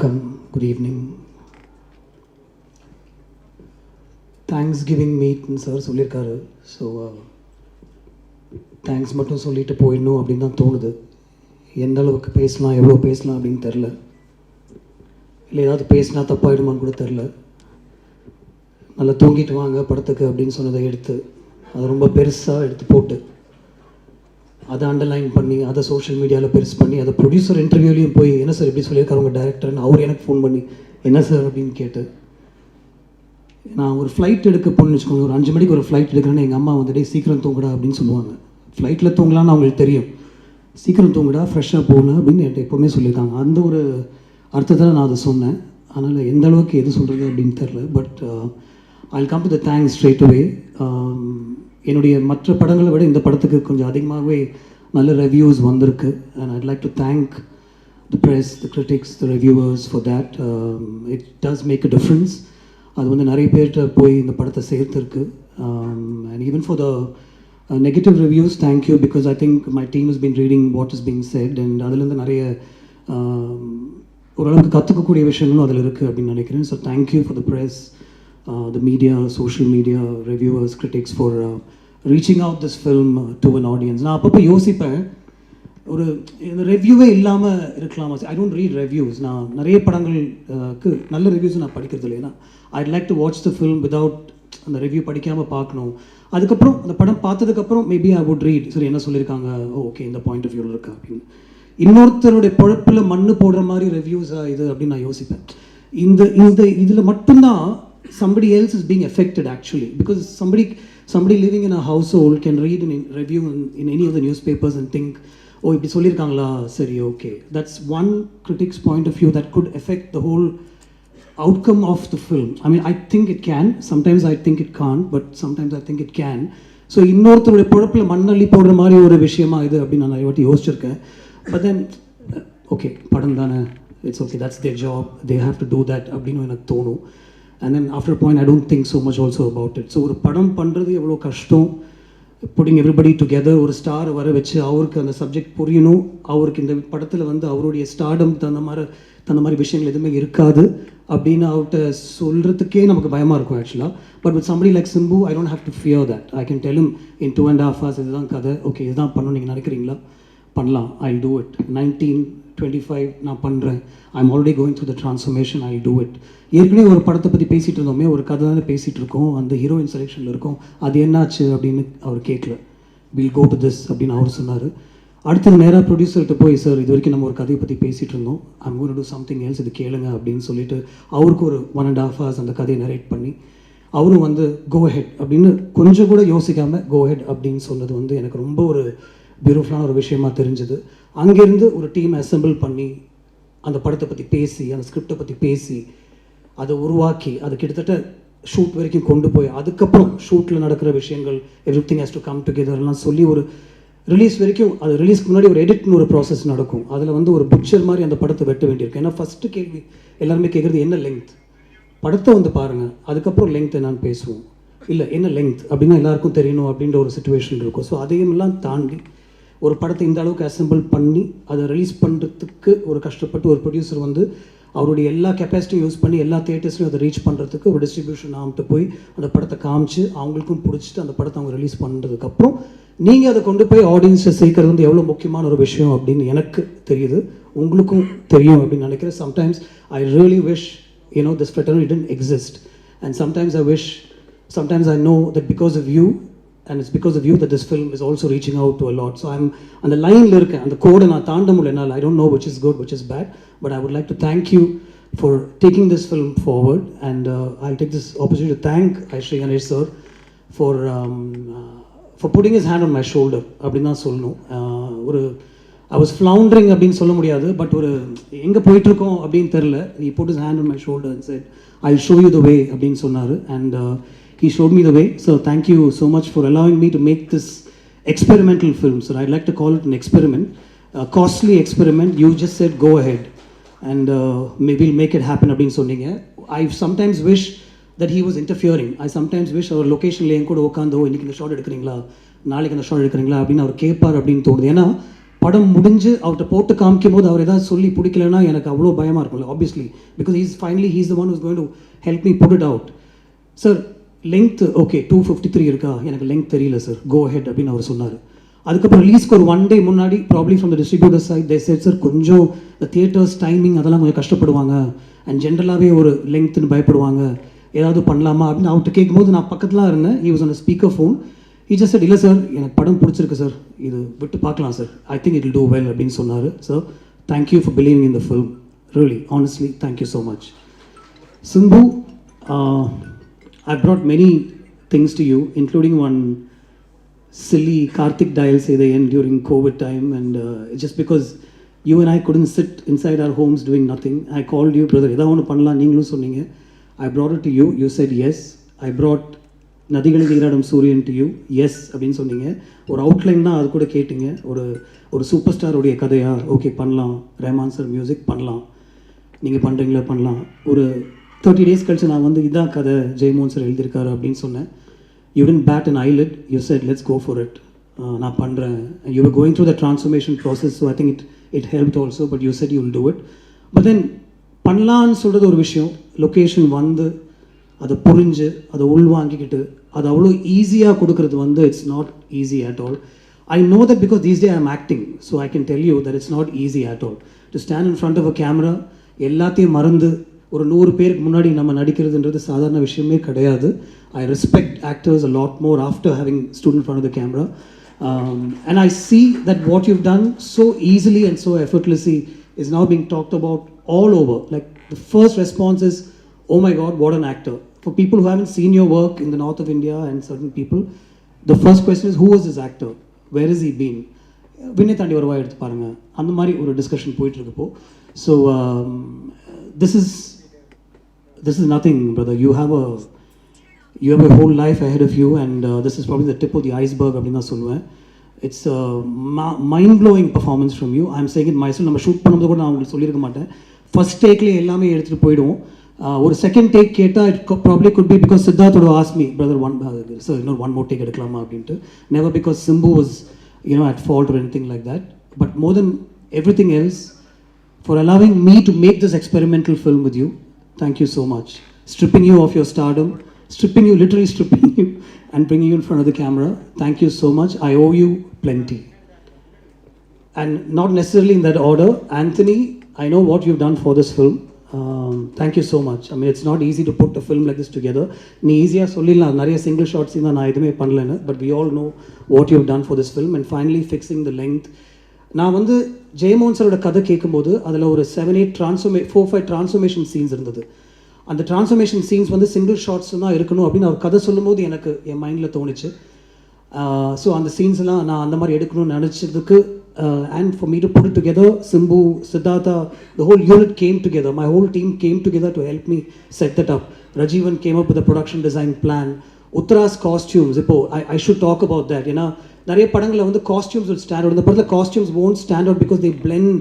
வணக்கம், good evening. Thanksgiving மீட்னு sir சொல்லியிருக்காரு. ஸோ தேங்க்ஸ் மட்டும் சொல்லிட்டு போயிடணும் அப்படின்னு தான் தோணுது. எந்த அளவுக்கு பேசலாம், எவ்வளோ பேசலாம் அப்படின்னு தெரில. இல்லை ஏதாவது பேசினா தப்பாயிடுமான்னு கூட தெரில. நல்லா தூங்கிட்டு வாங்க படத்துக்கு அப்படின்னு சொன்னதை எடுத்து அதை ரொம்ப பெருசாக எடுத்து போட்டு அதை அண்டர்லைன் பண்ணி அதை சோஷியல் மீடியாவில் பெருசு பண்ணி அதை ப்ரொடியூசர் இன்டர்வியூலையும் போய் என்ன சார் எப்படி சொல்லியிருக்காரு உங்கள் டேரக்டர்னு அவர் எனக்கு ஃபோன் பண்ணி என்ன சார் அப்படின்னு கேட்டு, நான் ஒரு ஃப்ளைட் எடுக்க போகணுன்னு வச்சுக்கோங்க, ஒரு 5 மணிக்கு ஒரு ஃப்ளைட் எடுக்கிறேன்னு எங்கள் அம்மா வந்துட்டு சீக்கிரம் தூங்குடா அப்படின்னு சொல்லுவாங்க. ஃப்ளைட்டில் தூங்கலான்னு அவங்களுக்கு தெரியும். சீக்கிரம் தூங்குடா, ஃப்ரெஷ்ஷாக போகணும் அப்படின்னு என்கிட்ட எப்போவுமே சொல்லியிருக்காங்க. அந்த ஒரு அர்த்தத்தில் நான் அதை சொன்னேன். அதனால் எந்த அளவுக்கு எது சொல்கிறது அப்படின்னு தெரில. But I come to the thanks straight அவே. என்னுடைய மற்ற படங்களை விட இந்த படத்துக்கு கொஞ்சம் அதிகமாகவே நல்ல ரிவ்யூஸ் வந்திருக்கு. And I'd like to thank the press, the critics, the reviewers for that. It does make a difference. அது வந்து நிறைய பேர்கிட்ட போய் இந்த படத்தை சேர்த்துருக்கு. And even for the negative reviews, thank you, because I think my team is been reading what is being said. And அதுலேருந்து நிறைய ஓரளவுக்கு கற்றுக்கக்கூடிய விஷயங்களும் அதில் இருக்குது அப்படின்னு நினைக்கிறேன். So thank you for the press, the media, social media, reviewers, critics for reaching out this film to an audience. நான் அப்பப்போ யோசிப்பேன், ஒரு இந்த ரிவ்யூவே இல்லாமல் இருக்கலாமா? I don't read reviews. நான் நிறைய படங்களுக்கு நல்ல ரிவ்யூஸ் நான் படிக்கிறது இல்லை. ஏன்னா ஐட் like to watch the film without அந்த ரிவ்யூ படிக்காமல் பார்க்கணும். அதுக்கப்புறம் அந்த படம் பார்த்ததுக்கப்புறம் மேபி ஐ வுட் ரீட், சரி என்ன சொல்லியிருக்காங்க, ஓகே இந்த பாயிண்ட் ஆஃப் வியூவில் இருக்கா அப்படின்னு. இன்னொருத்தருடைய பொழப்பில் மண்ணு போடுற மாதிரி ரிவ்யூஸாக இது அப்படின்னு நான் யோசிப்பேன். இந்த இதில் மட்டும்தான் somebody else is being affected actually, because somebody living in a household can read a review in any of the newspapers and think, oh இப்படி சொல்லியிருக்காங்களா, சரி okay. That's one critic's point of view that could affect the whole outcome of the film. I mean, I think it can, sometimes I think it can't, but sometimes I think it can. So இன்னொருத்தருடைய பொழப்பில் மண்ணள்ளி போடுற மாதிரி ஒரு விஷயமா இது அப்படின்னு நான் நிறைய வாட்டி யோசிச்சிருக்கேன். But then okay, படம் தானே, it's okay, that's their job, they have to do that அப்படின்னு எனக்கு தோணும். And then after a point I don't think so much also about it. So ஒரு படம் பண்ணுறது எவ்வளோ கஷ்டம், putting everybody together, ஒரு ஸ்டாரை வர வச்சு அவருக்கு அந்த சப்ஜெக்ட் புரியணும், அவருக்கு இந்த படத்தில் வந்து அவருடைய ஸ்டார்டம் தகுந்த மாதிரி விஷயங்கள் எதுவுமே இருக்காது அப்படின்னு அவர்கிட்ட சொல்கிறதுக்கே நமக்கு பயமாக இருக்கும் ஆக்சுவலாக. But with somebody like Simbu, I don't have to fear that. I can tell him in 2.5 hours இதுதான் கதை, ஓகே இதுதான் பண்ணணும் நீங்கள் நினைக்கிறீங்களா, பண்ணலாம், I'll do it. 1925 நான் பண்ணுறேன், I'm already going through the transformation, I do it. ஏற்கனவே ஒரு படத்தை பற்றி பேசிகிட்டு இருந்தோமே, ஒரு கதை தானே பேசிகிட்டு இருக்கோம், அந்த ஹீரோயின் செலெக்ஷனில் இருக்கும், அது என்னாச்சு அப்படின்னு அவர் கேட்கல. வில் கோ டு திஸ் அப்படின்னு அவர் சொன்னார். அடுத்தது நேராக ப்ரொடியூசர்கிட்ட போய், சார் இது வரைக்கும் நம்ம ஒரு கதையை பற்றி பேசிகிட்டு இருந்தோம், I'm going to do something else, இது கேளுங்க அப்படின்னு சொல்லிட்டு அவருக்கு ஒரு 1.5 hours அந்த கதையை நரேட் பண்ணி அவரும் வந்து கோ ஹெட் அப்படின்னு கொஞ்சம் கூட யோசிக்காமல் கோ ஹெட் அப்படின்னு சொன்னது வந்து எனக்கு ரொம்ப ஒரு பியூட்டிஃபுல்லான ஒரு விஷயமா தெரிஞ்சது. அங்கேருந்து ஒரு டீம் அசெம்பிள் பண்ணி அந்த படத்தை பற்றி பேசி, அந்த ஸ்கிரிப்டை பற்றி பேசி, அதை உருவாக்கி, அது கிட்டத்தட்ட ஷூட் வரைக்கும் கொண்டு போய், அதுக்கப்புறம் ஷூட்டில் நடக்கிற விஷயங்கள் everything has to come டுகெதர்லாம் சொல்லி ஒரு ரிலீஸ் வரைக்கும், அது ரிலீஸ்க்கு முன்னாடி ஒரு எடிட்னு ஒரு ப்ராசஸ் நடக்கும். அதில் வந்து ஒரு புக்சர் மாதிரி அந்த படத்தை வெட்ட வேண்டியிருக்கும். ஏன்னா ஃபஸ்ட்டு கேள்வி எல்லாருமே கேட்குறது என்ன லெங்க், படத்தை வந்து பாருங்கள், அதுக்கப்புறம் லெங்க் என்னான்னு பேசுவோம். இல்லை என்ன லெங்க் அப்படின்னா எல்லாருக்கும் தெரியணும் அப்படின்ற ஒரு சுச்சுவேஷன் இருக்கும். ஸோ அதையெல்லாம் தாண்டி ஒரு படத்தை இந்த அளவுக்கு அசெம்பிள் பண்ணி அதை ரிலீஸ் பண்ணுறதுக்கு ஒரு கஷ்டப்பட்டு ஒரு ப்ரொடியூசர் வந்து அவருடைய எல்லா கெப்பாசிட்டியும் யூஸ் பண்ணி எல்லா தியேட்டர்ஸ்லையும் அதை ரீச் பண்ணுறதுக்கு ஒரு டிஸ்ட்ரிபியூஷன் ஆகிட்டு போய் அந்த படத்தை காமிச்சு அவங்களுக்கும் பிடிச்சிட்டு அந்த படத்தை அவங்க ரிலீஸ் பண்ணுறதுக்கப்புறம் நீங்கள் அதை கொண்டு போய் ஆடியன்ஸை சேர்க்கறது வந்து எவ்வளோ முக்கியமான ஒரு விஷயம் அப்படின்னு எனக்கு தெரியுது, உங்களுக்கும் தெரியும் அப்படின்னு நினைக்கிறேன். Sometimes I really wish this fraternity didn't exist, and sometimes I know that because of you, and it's because of you that this film is also reaching out to a lot. So I'm on the line la irukken, and the code na taanda mudiyala, I don't know which is good, which is bad, but I would like to thank you for taking this film forward. And I'll take this opportunity to thank Aishri Ganesh sir for putting his hand on my shoulder அப்படினா சொல்லணும். ஒரு I was floundering அப்படின்னு சொல்ல முடியாது, but ஒரு எங்கே போயிட்டுருக்கோம் அப்படின்னு தெரில. He put his hand on my shoulder and said, I'll show you the way அப்படின்னு சொன்னார். And he showed me the way. So thank you so much for allowing me to make this experimental film. So I'd like to call it an experiment, a costly experiment. You just said go ahead and maybe we'll make it happen அப்படின்னு சொன்னீங்க. I sometimes wish that he was interfering. I sometimes wish our locationல என் கூட உட்காந்து இன்னைக்கு இந்த shot எடுக்கிறீங்களா, நாளைக்கு அந்த shot எடுக்கிறீங்களா அப்படின்னு அவர் கேட்பார் அப்படின்னு தோணுது. ஏன்னா படம் முடிஞ்சு அவர்கிட்ட போட்டு காமிக்கும் போது அவர் ஏதாவது சொல்லி பிடிக்கலன்னா எனக்கு அவ்வளோ பயமாக இருக்கும்ல obviously because he's the one who's going to help me put it out sir length okay 253 இருக்கா எனக்கு லென்த் தெரியல சார் கோ ஹெட் அப்படின்னு அவர் சொன்னார் அதுக்கப்புறம் ரிலீஸ்க்கு ஒரு 1 day முன்னாடி probably from the distributor side they said sir கொஞ்சம் தியேட்டர்ஸ் டைமிங் அதெல்லாம் கொஞ்சம் கஷ்டப்படுவாங்க அண்ட் ஜென்ரலாகவே ஒரு லென்த்துன்னு பயப்படுவாங்க ஏதாவது பண்ணலாமா அப்படின்னு அவர்கிட்ட கேட்கும்போது நான் பக்கத்தில் இருந்தேன் he was on speaker phone he just said இல்லை சார் எனக்கு படம் பிடிச்சிருக்கு சார் இது விட்டு பார்க்கலாம் sir I think it will do well அப்படின்னு சொன்னார் sir thank you for believing in the film really honestly thank you so much Simbu I brought many things to you including one silly Karthik dial say the end during COVID time and just because you and I couldn't sit inside our homes doing nothing I called you brother edha onu pannalam neengalum sonninga I brought it to you you said yes I brought நதிகளில் நீராடும் சூரியன் to you S அப்படின்னு சொன்னீங்க ஒரு outline தான் அது கூட கேட்டிங்க ஒரு சூப்பர் ஸ்டாருடைய கதையா ஓகே பண்ணலாம் ரஹ்மான் சார் மியூசிக் பண்ணலாம் நீங்கள் பண்ணுறீங்களா பண்ணலாம் ஒரு 30 days கழிச்சு நான் வந்து இதான் கதை ஜெயமோகன் சார் எழுதியிருக்காரு அப்படின்னு சொன்னேன் you tend bad and I let you said let's go for it நான் பண்ணுறேன் you are going through the transformation process so I think it help also but you said you will do it but then பண்ணலான்னு சொல்கிறது ஒரு விஷயம் location வந்து அதை புரிஞ்சு அதை உள்வாங்கிக்கிட்டு அது அவ்வளோ ஈஸியாக கொடுக்குறது வந்து it's not easy at all I know that because these day I am acting so I can tell you that it's not easy at all to stand in front of a camera எல்லாத்தையும் மறந்து ஒரு 100 பேருக்கு முன்னாடி நம்ம நடிக்கிறதுன்றது சாதாரண விஷயமே கிடையாது I respect actors a lot more after having student front of the camera and I see that what you've done so easily and so effortlessly is now being talked about all over like the first response is oh my god what an actor for people who haven't seen your work in the north of India and certain people the first question is who is this actor where has he been விண்ணை தாண்டி வருவா எடுத்து பாருங்க அந்த மாதிரி ஒரு discussion போயிட்டு இருக்கப்போ so this is nothing brother you have a whole life ahead of you and this is probably the tip of the iceberg அப்படின்னு தான் சொல்லுவேன் it's a mind blowing performance from you I'm saying it myself நம்ம shoot பண்ணும்போது கூட நான் உங்களுக்கு சொல்லியிருக்க மாட்டேன் ஃபர்ஸ்ட் டேக்லேயே எல்லாமே எடுத்துகிட்டு போயிடுவோம் ஒரு செகண்ட் டேக் கேட்டால் it probably could be because சித்தார்த்தோட ஆஸ்க் மீ பிரதர் சார் இன்னொரு ஒன் மோர் டேக் எடுக்கலாமா அப்படின்ட்டு never because Simbu was at fault or anything like that but more than everything else for allowing me to make this experimental film with you thank you so much stripping you of your stardom literally stripping you and bringing you in front of the camera thank you so much I owe you plenty and not necessarily in that order Anthony I know what you've done for this film thank you so much I mean it's not easy to put a film like this together நீ ஈஸியாக சொல்லிடலாம் நிறைய single shorts தான் நான் எதுவுமே பண்ணலன்னு but we all know what you've done for this film and finally fixing the length நான் வந்து ஜெயமோகன் சாரோட கதை கேட்கும்போது அதில் ஒரு 4-5 ட்ரான்ஸ்ஃபர்மேஷன் சீன்ஸ் இருந்தது அந்த ட்ரான்ஸ்ஃபர்மேஷன் சீன்ஸ் வந்து சிங்கிள் ஷார்ட்ஸ் தான் இருக்கணும் அப்படின்னு அவர் கதை சொல்லும்போது எனக்கு என் மைண்டில் தோணுச்சு ஸோ அந்த சீன்ஸ்லாம் நான் அந்த மாதிரி எடுக்கணும்னு நினச்சதுக்கு and for me to put it together Simbu Siddhartha the whole unit came together my whole team came together to help me set that up Rajivan came up with a production design plan Uttara's costumes இப்போ I should talk about that ஏன்னா நிறைய படங்களில் வந்து costumes will stand out இந்த படத்தில் costumes won't stand out because they blend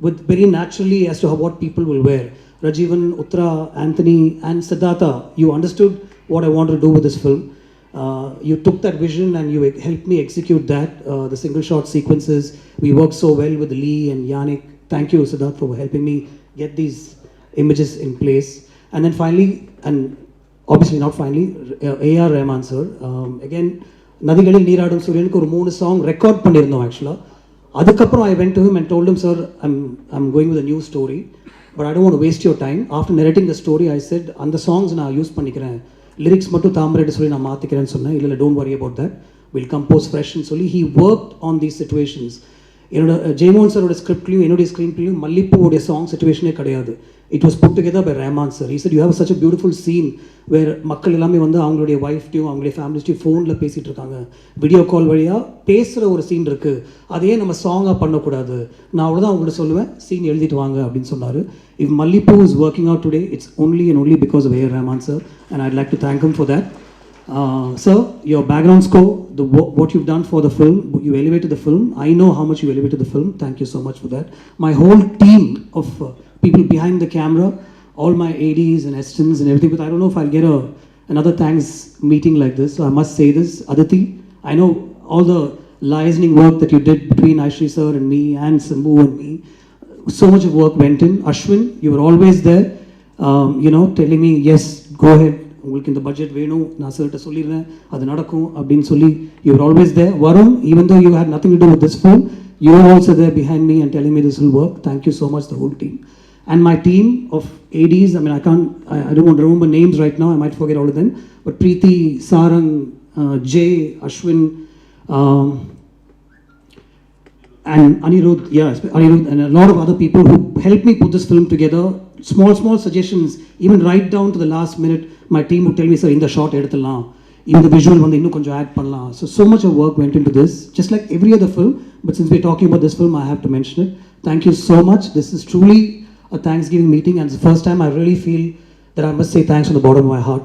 with very naturally as to how what people will wear Rajivan Uttara Anthony and Siddhartha you understood what I wanted to do with this film you took that vision and you helped me execute that the single shot sequences we worked so well with Lee and Yannick thank you Siddharth for helping me get these images in place and then finally and obviously not finally A.R. Rahman sir again நதிகளில் நீராடும் சூரியனுக்கு ஒரு 3 song record பண்ணியிருந்தோம் ஆக்சுவலாக அதுக்கப்புறம் I went to him and told him sir I'm going with a new story but I don't want to waste your time after narrating the story I said அந்த songs நான் use பண்ணிக்கிறேன் lyrics மட்டும் தாமரைட்டு சொல்லி நான் மாற்றிக்கிறேன்னு சொன்னேன் இல்லை don't worry about that will compose ஃப்ரெஷ்னு சொல்லி he work on these situations என்னோட ஜெயமோகன் சாரோட ஸ்கிரிப்ட்லையும் என்னுடைய ஸ்க்ரீன்லையும் மல்லிப்பூவுடைய சாங் சிச்சுவேஷனே கிடையாது it was put together by Rahman sir he said you have such a beautiful scene where மக்கள் எல்லாமே வந்து அவங்களுடைய ஒய்ஃப்டையும் அவங்களுடைய ஃபேமிலிஸ்டையும் ஃபோனில் பேசிகிட்டு இருக்காங்க வீடியோ கால் வழியாக பேசுகிற ஒரு சீன் இருக்குது அதையே நம்ம சாங்காக பண்ணக்கூடாது நான் அவ்வளோதான் அவங்கள்ட்ட சொல்லுவேன் சீன் எழுதிட்டு வாங்க அப்படின்னு சொன்னார் if Mallipu is working out today it's only and only because of A.R. Rahman sir and I'd like to thank him for that sir your background score what you've done for the film you elevated the film I know how much you elevated the film thank you so much for that my whole team of people behind the camera all my ADs and assistants and everything but I don't know if I'll get another thanks meeting like this so I must say this Aditi I know all the liaising work that you did between Aishri sir and me and Simbu and me. So much of work went in. Ashwin, you were always there, telling me, yes, go ahead. உங்களுக்கு இந்த budget வேணும், நான் சார்கிட்ட சொல்லிடுறேன், அது நடக்கும் அப்படின்னு சொல்லி you were always there. Varun, even though you had nothing to do with this film, you were also there behind me and telling me this will work. Thank you so much, the whole team. And my team of ADs, I mean, I don't want to remember names right now, I might forget all of them, but Preeti, Sarang, Jay, Ashwin, and Anirudh, Anirudh, and a lot of other people who helped me put this film together. Small suggestions, even right down to the last minute, my team would tell me, sir, in the shot eduthalam, in the visual vandu innum konjam add pannalam. So much of work went into this, just like every other film, but since we're talking about this film, I have to mention it. Thank you so much. This is truly a Thanksgiving meeting, and it's the first time I really feel that I must say thanks from the bottom of my heart.